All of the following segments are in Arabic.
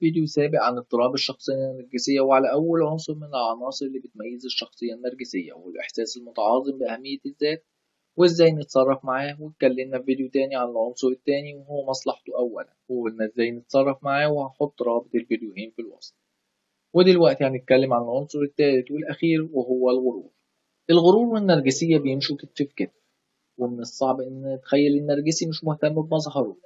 فيديو سابق عن اضطراب الشخصية النرجسية وعلى أول عنصر من العناصر اللي بتميز الشخصية النرجسية والإحساس المتعاظم بأهمية الذات وإزاي نتصرف معاه، واتكلمنا في فيديو تاني عن العنصر التاني وهو مصلحته أولا وقلنا إزاي نتصرف معاه، وهحط رابط الفيديوهين في الوصف. ودلوقتي هنتكلم عن العنصر التالت والأخير وهو الغرور. الغرور والنرجسية بيمشوا كتف في كتف، ومن الصعب إن نتخيل النرجسي مش مهتم بمظهره،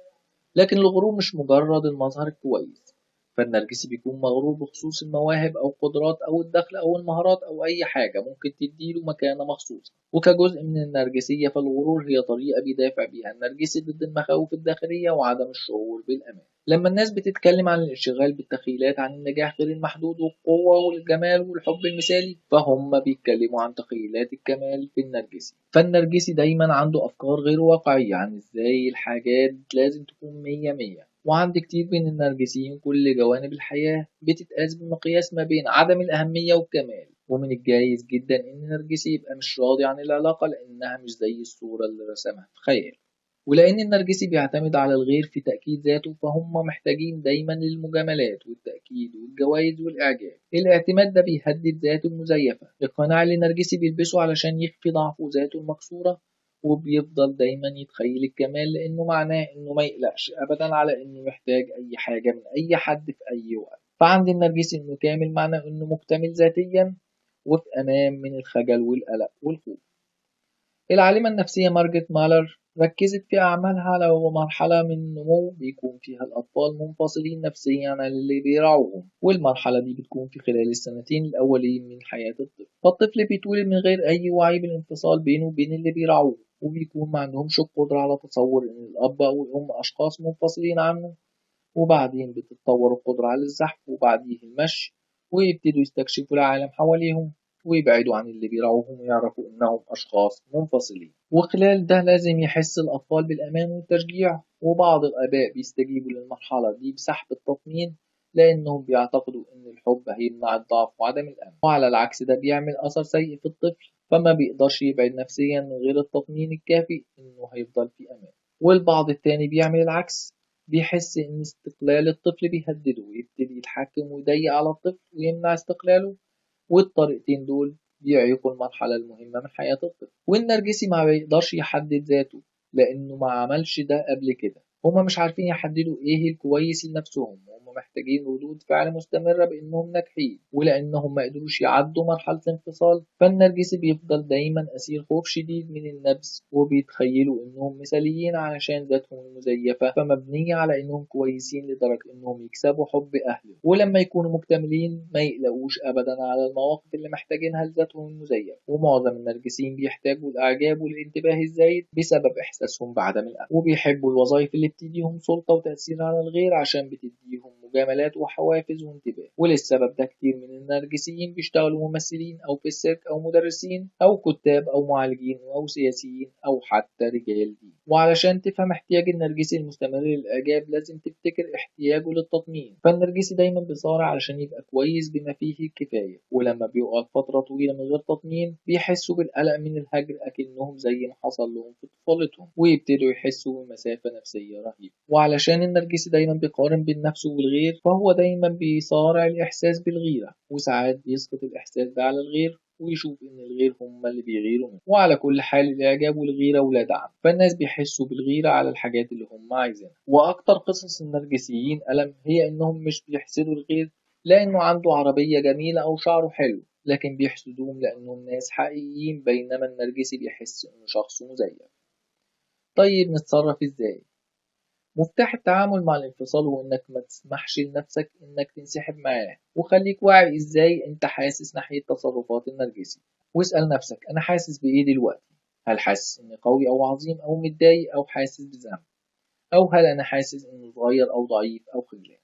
لكن الغرور مش مجرد المظهر الكويس. فالنرجسي بيكون مغرور بخصوص المواهب أو القدرات أو الدخل أو المهارات أو أي حاجة ممكن تديله مكانة مخصوصة. وكجزء من النرجسية فالغرور هي طريقة بيدافع بيها النرجسي ضد المخاوف الداخلية وعدم الشعور بالأمان. لما الناس بتتكلم عن الانشغال بالتخيلات عن النجاح غير المحدود والقوة والجمال والحب المثالي، فهم بيتكلموا عن تخيلات الكمال في النرجسي. فالنرجسي دايما عنده أفكار غير واقعية عن إزاي الحاجات لازم تكون مية مية. وعند كتير من النرجسيين كل جوانب الحياة بتتقاس بمقياس ما بين عدم الأهمية والكمال. ومن الجايز جدا إن النرجسي يبقى مش راضي عن العلاقة لأنها مش زي الصورة اللي رسمها في خياله. ولأن النرجسي بيعتمد على الغير في تأكيد ذاته، فهم محتاجين دايما للمجاملات والتأكيد والجوائز والإعجاب. الاعتماد ده بيهدد ذاته المزيفة. القناع اللي النرجسي بيلبسه علشان يخفي ضعفه ذاته المكسورة، وبيفضل دايما يتخيل الكمال لأنه معناه إنه ما يقلقش أبدا على إنه يحتاج أي حاجة من أي حد في أي وقت. فعند النرجسي إنه كامل معناه إنه مكتمل ذاتيا وفي أمان من الخجل والقلق والخوف. العالمة النفسية مارجريت مالر ركزت في أعمالها على مرحلة من النمو بيكون فيها الأطفال منفصلين نفسيا عن اللي بيرعوهم، والمرحلة دي بتكون في خلال السنتين الأولين من حياة الطفل. فالطفل بيتولد من غير أي وعي بالانفصال بينه وبين اللي بيرعوه، وبيكون ما عندهمش القدرة على تصور إن الأب أو الأم أشخاص منفصلين عنه. وبعدين بتتطور القدرة على الزحف وبعديه المشي، ويبتدوا يستكشفوا العالم حواليهم ويبعدوا عن اللي بيراعوهم ويعرفوا إنهم أشخاص منفصلين. وخلال ده لازم يحس الأطفال بالأمان والتشجيع، وبعض الآباء بيستجيبوا للمرحلة دي بسحب التطمين لأنهم بيعتقدوا إن الحب هيمنع الضعف وعدم الأمن. وعلى العكس ده بيعمل أثر سيء في الطفل، فما بيقدرش يبعد نفسيا من غير التطمين الكافي إنه هيفضل في أمان. والبعض التاني بيعمل العكس، بيحس إن استقلال الطفل بيهدده ويبتدي يتحكم ويضيق على الطفل ويمنع استقلاله. والطريقتين دول بيعيقوا المرحلة المهمة من حياة الطفل. والنرجسي ما بيقدرش يحدد ذاته لأنه ما عملش ده قبل كده. هما مش عارفين يحددوا إيه الكويس لنفسهم، وهم محتاجين ردود فعل مستمرة بإنهم ناجحين. ولأنهم ما قدروش يعدوا مرحلة الانفصال، فالنرجسي بيفضل دايما أسير خوف شديد من النفس، وبيتخيلوا إنهم مثاليين علشان ذاتهم المزيفة فمبنية على إنهم كويسين لدرجة إنهم يكسبوا حب أهله. ولما يكونوا مكتملين ما يقلقوش أبدا على المواقف اللي محتاجينها لذاتهم المزيفة. ومعظم النرجسيين بيحتاجوا الإعجاب والانتباه الزايد بسبب إحساسهم بعدم الأمن، وبيحبوا الوظائف اللي بتديهم سلطة وتأثير على الغير عشان بتديهم مجاملات وحوافز وانتباه. وللسبب ده كتير من النرجسيين بيشتغلوا ممثلين أو في السيرك أو مدرسين أو كتاب أو معالجين أو سياسيين أو حتى رجال دين. وعلشان تفهم احتياج النرجسي المستمر للإعجاب لازم تفتكر احتياجه للتطمين. فالنرجسي دايما بيصارع علشان يبقى كويس بما فيه الكفاية، ولما بيقعد فترة طويلة من غير تطمين بيحسوا بالقلق من الهجر أكنهم زي ما حصل لهم في طفولتهم، ويبتدوا يحسوا بمسافة نفسية رهيبة. وعلشان النرجسي دايما بيقارن بين نفسه والغير، فهو دايما بيصارع الإحساس بالغيرة، وساعات بيسقط الإحساس ده على الغير ويشوف إن الغير هم اللي بيغيروا منه. وعلى كل حال الإعجاب والغيرة ولا دعم، فالناس بيحسوا بالغيرة على الحاجات اللي هم عايزينها. وأكتر قصص النرجسيين ألم هي إنهم مش بيحسدوا الغير لأنه عنده عربية جميلة أو شعره حلو، لكن بيحسدوهم لأنهم ناس حقيقيين، بينما النرجسي بيحس إنه شخص مزيف. طيب نتصرف إزاي؟ مفتاح التعامل مع الانفصال هو إنك ما تسمحش لنفسك إنك تنسحب معاه، وخليك واعي إزاي أنت حاسس ناحية تصرفات النرجسي. واسأل نفسك أنا حاسس بإيه دلوقتي؟ هل حاسس إني قوي أو عظيم أو متضايق أو حاسس بذنب؟ أو هل أنا حاسس إنه صغير أو ضعيف أو خجلان؟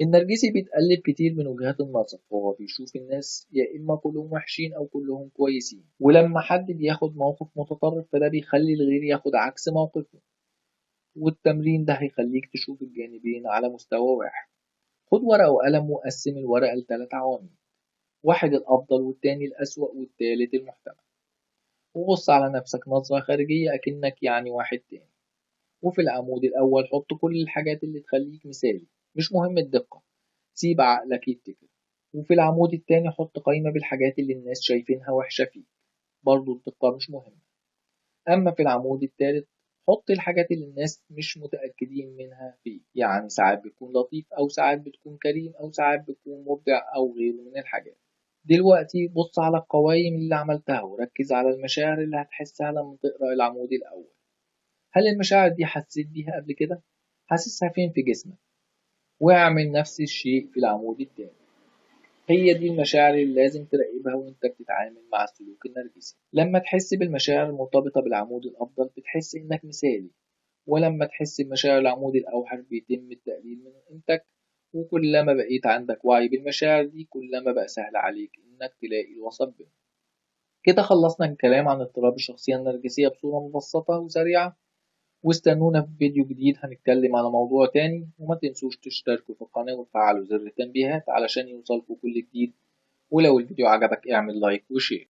النرجسي بيتقلب كتير من وجهات النظر، وهو بيشوف الناس يا إما كلهم وحشين أو كلهم كويسين. ولما حد بياخد موقف متطرف فده بيخلي الغير ياخد عكس موقفه. والتمرين ده هيخليك تشوف الجانبين على مستوى واحد. خد ورقة وقلم وقسم الورقة لثلاث عوامل: واحد الأفضل والتاني الأسوأ والتالت المحتمل. وبص على نفسك نظرة خارجية أكنك يعني واحد تاني. وفي العمود الأول حط كل الحاجات اللي تخليك مثالي، مش مهم الدقة، سيب عقلك يبتكر. وفي العمود التاني حط قائمة بالحاجات اللي الناس شايفينها وحشة فيك، برضه الدقة مش مهمة. أما في العمود التالت حط الحاجات اللي الناس مش متأكدين منها فيك، يعني ساعات بتكون لطيف أو ساعات بتكون كريم أو ساعات بتكون مبدع أو غيره من الحاجات. دلوقتي بص على القوائم اللي عملتها وركز على المشاعر اللي هتحسها لما تقرأ العمود الأول. هل المشاعر دي حسيت بيها قبل كده؟ حاسسها فين في جسمك؟ واعمل نفس الشيء في العمود التاني. هي دي المشاعر اللي لازم تراقبها وانت بتتعامل مع السلوك النرجسي. لما تحس بالمشاعر المرتبطة بالعمود الأفضل بتحس إنك مثالي، ولما تحس بمشاعر العمود الأوحش بيتم التقليل من قيمتك. وكلما بقيت عندك وعي بالمشاعر دي كلما بقى سهل عليك إنك تلاقي الوسط بينهم. كده خلصنا الكلام عن اضطراب الشخصية النرجسية بصورة مبسطة وسريعة، واستنونا في فيديو جديد هنتكلم على موضوع تاني. وما تنسوش تشتركوا في القناة وتفعلوا زر التنبيهات علشان يوصلكوا كل جديد. ولو الفيديو عجبك اعمل لايك وشير.